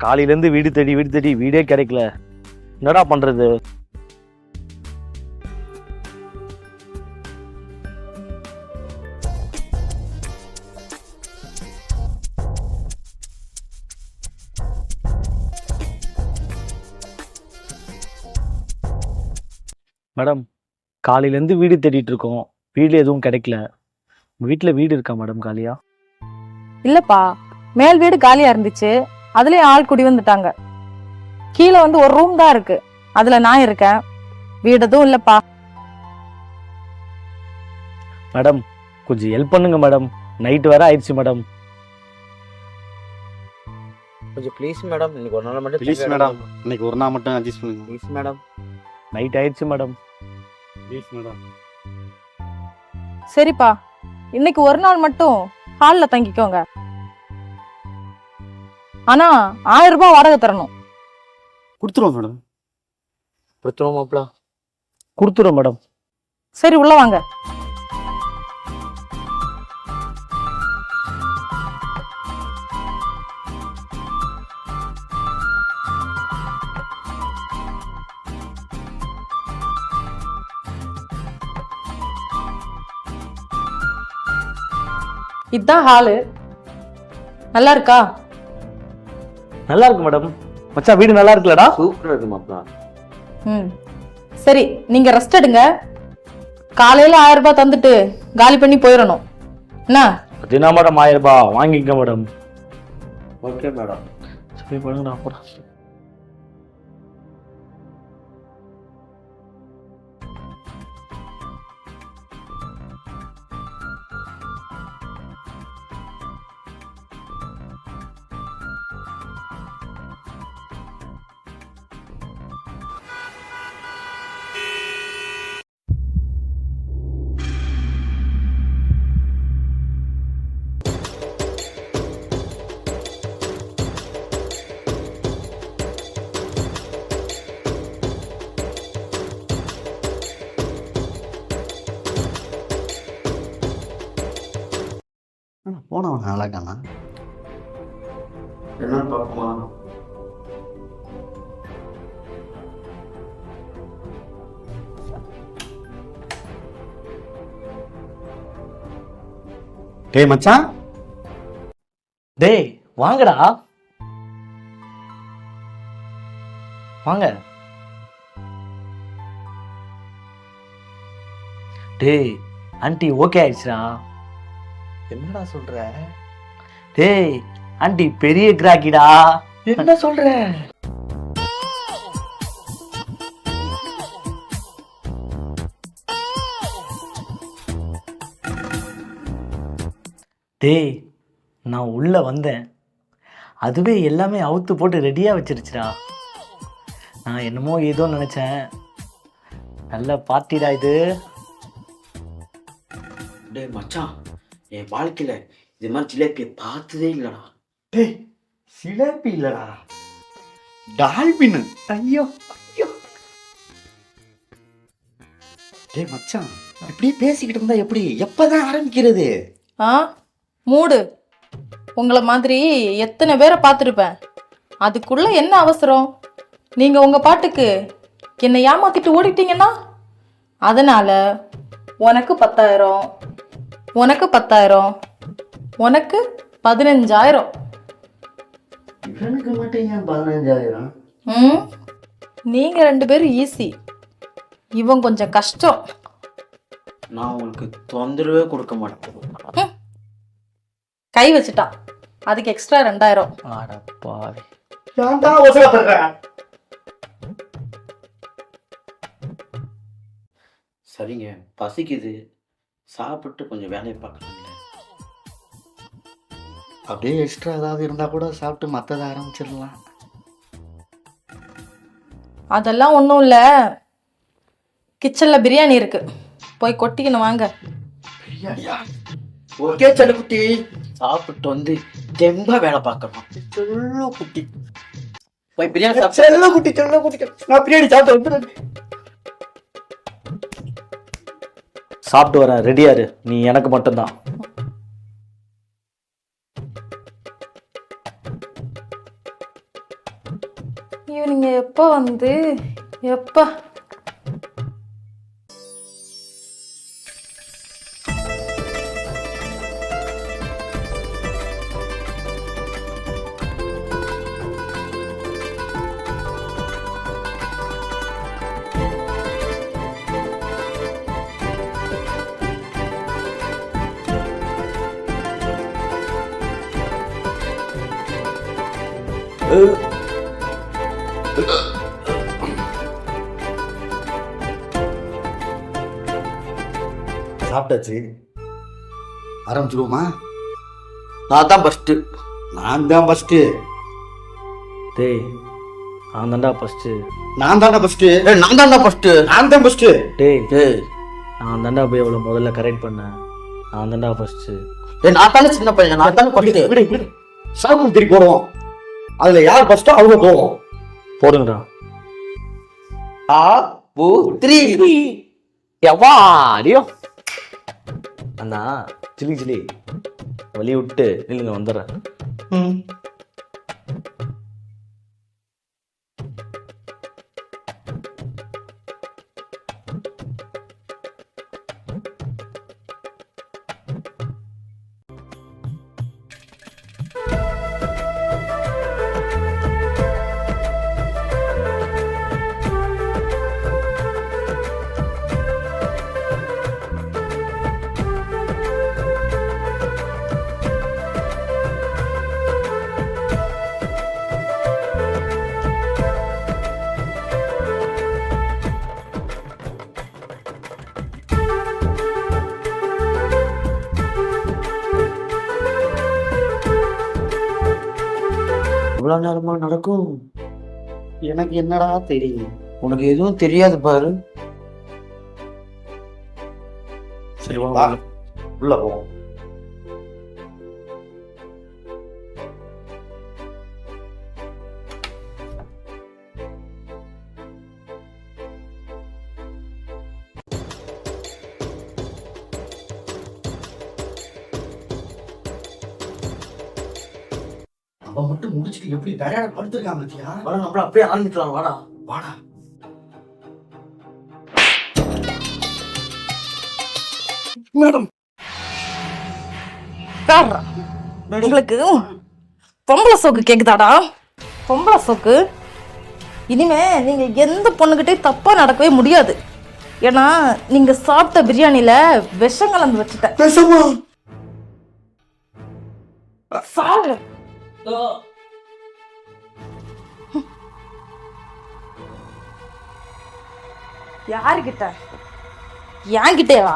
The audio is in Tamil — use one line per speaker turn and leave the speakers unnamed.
காலையிலேருந்து வீடு தேடி வீடே கிடைக்கல. என்னடா பண்றது? மேடம், காலையிலேருந்து வீடு தேடிட்டு இருக்கோம். வீடு எதுவும் கிடைக்கல. வீட்டில் வீடு இருக்கா மேடம் காலியா?
இல்லப்பா, மேல் வீடு காலியா இருந்துச்சு. அதுலயும் ஆள் குடி வந்துட்டாங்க. கீழே வந்து ஒரு ரூம் தான் இருக்கு. அதுல நான் இருக்கேன். வீடு எதுவும் இல்லப்பா.
மேடம், கொஞ்சம் ஹெல்ப் பண்ணுங்க மேடம். நைட்டு வேற ஆயிடுச்சு மேடம்.
கொஞ்சம் ப்ளீஸ் மேடம், இன்னைக்கு ஒரு நாள் மட்டும்
ப்ளீஸ் மேடம், இன்னைக்கு ஒரு நாள் மட்டும் அட்ஜஸ்ட் பண்ணுங்க.
Please madam.
நைட் ஆயிடுச்சு மேடம்.
Please madam.
சரிப்பா, இன்னைக்கு ஒரு நாள் மட்டும் ஹால்ல தங்கிக்கோங்க. ஆனா 1000 ரூபாய் வாடகை தரணும்.
கொடுத்துருவோம் மேடம்.
கொடுத்துருவோம் மாப்பிள.
கொடுத்துறோம் மேடம்.
சரி, உள்ள வாங்க. இதான் ஹாலு. நல்லா இருக்கா?
நல்லா இருக்கு மேடம். மச்சான், வீடு நல்லா இருக்குல்லடா?
சூப்பரா இருக்கு மாப்பிள.
சரி, நீங்க ரெஸ்ட் எடுங்க. காலையில 1000 ரூபாய் தந்துட்டு காலி பண்ணி போயிடணும். என்ன?
அது என்ன மேடம் 1000 ரூபாய் வாங்கிக்க மேடம்.
Okay madam.
சரி பண்ணுங்கடா போடா.
போனவன் அழகானா
என்னன்னு பார்ப்போமா?
டேய் மச்சான்,
டேய் வாங்கடா. வாங்க. டேய், ஆண்டி ஓகே ஆயிடுச்சுடா.
என்னடா சொல்ற?
டேய், ஆண்டி பெரிய கிராக்கிடா.
என்ன சொல்ற?
டேய், நான் உள்ள வந்தேன். அதுவே எல்லாமே அவுத்து போட்டு ரெடியா வச்சிருச்சுடா. நான் என்னமோ ஏதோ நினைச்சேன். நல்ல பார்ட்டிடா இது.
டேய் மச்சான், என் வாழ்க்கையில இது மாதிரி ஜிலேபியை பார்த்ததே இல்லடா.
டேய் சிலேபி இல்லடா, டால்பின். ஐயோ ஐயோ. டேய் மச்சான், இப்படி பேசிக்கிட்டு இருந்தா எப்படி? எப்பதான் ஆரம்பிக்கிறது?
மூடு. உங்களை மாதிரி எத்தனை பேரை பார்த்துருப்பேன். அதுக்குள்ள என்ன அவசரம்? நீங்க உங்க பாட்டுக்கு என்னை ஏமாத்திட்டு ஓடிட்டீங்கன்னா, அதனால உனக்கு 10,000, உனக்கு 10,000, உனக்கு 15,000.
இவனுக்கு மட்டும் ஏன் 15,000?
நீங்க 2 பேரும் ஈஸி, இவன் கொஞ்சம் கஷ்டம்.
நான் உங்களுக்கு தொந்தரவே கொடுக்க மாட்டேன்.
கை வச்சுட்டா, அதுக்கு எக்ஸ்ட்ரா 2,000.
அடப்பாவி.
ஏன்டா அவசரப்படுற?
சரிங்க, பசிக்குது, சாப்பிட்டு கொஞ்சம் வேலையை பார்க்கலாம்ல.
அப்படியே எக்ஸ்ட்ரா ஏதாவது இருந்தா கூட சாப்பிட்டு மற்றதை ஆரம்பிச்சிடலாம்.
அதெல்லாம் ஒன்றும் இல்லை. கிச்சனில் பிரியாணி இருக்கு, போய் கொட்டிக்கணும். வாங்க.
பிரியாணியா?
ஓகே செல்லக்குட்டி, சாப்பிட்டு வந்து தெம்பா வேலை பார்க்கணும்.
செல்ல குட்டி,
போய் பிரியாணி சாப்பிட்டு.
செல்ல குட்டி, செல்ல குட்டி. நான் பிரியாணி சாப்பிட்டு
சாப்பிட்டு வரேன், ரெடியாரு. நீ எனக்கு மட்டும்தான்.
எப்போ வந்து எப்ப
சாப்பிட்டாச்சு, ஆரம்பிச்சிடுவோமா?
நான் தான் ஃபர்ஸ்ட்.
நான் தான் ஃபர்ஸ்ட்.
டேய் நான் தான்டா ஃபஸ்ட்டு.
நான் தான்டா ஃபர்ஸ்ட்.
நான் தான் ஃபர்ஸ்ட்.
நான் தான் ஃபர்ஸ்ட்.
டேய்
டேய்
நான் தான்டா போய் அவளை முதல்ல கரெக்ட் பண்ணேன். நான் தான்டா ஃபஸ்ட்டு.
நான் தானே சின்ன பையன், நான் தானே ஃபர்ஸ்ட்.
விடு விடு, சாப்பிட்டு திருப்பி போடுவோம். அதுல யார் ஃபர்ஸ்டோ அவங்க போவோம்.
போடுங்கடா.
ஆ பூ 3 எவ்வா அடியோ.
அண்ணா சில்லி சில்லி வழி விட்டு நில்லுங்க, வந்துடுறேன்.
இவ்வளவு நேரமா நடக்கும்?
எனக்கு என்னடா தெரியும்?
உனக்கு எதுவும் தெரியாது பாரு.
சரி வா, உள்ள போவோம். அவன் மட்டும் முடிச்சுட்டு எப்படி டயர்டா படுத்துருக்கான் பத்தியா?
வாடா நம்மள அப்படியே ஆரம்பிக்கலாம். வாடா
வாடா. மேடம்
கார்றா. உங்களுக்கு பொம்பளை சோக்கு கேக்குதாடா? பொம்பளை சோக்கு இனிமே நீங்க எந்த பொண்ணுகிட்டே தப்பா நடக்கவே முடியாது. ஏன்னா நீங்க சாப்பிட்ட பிரியாணில விஷம் கலந்து வச்சுட்டேன்.
பேசாமா
சாவு. யாருகிட்ட? என்கிட்டேவா?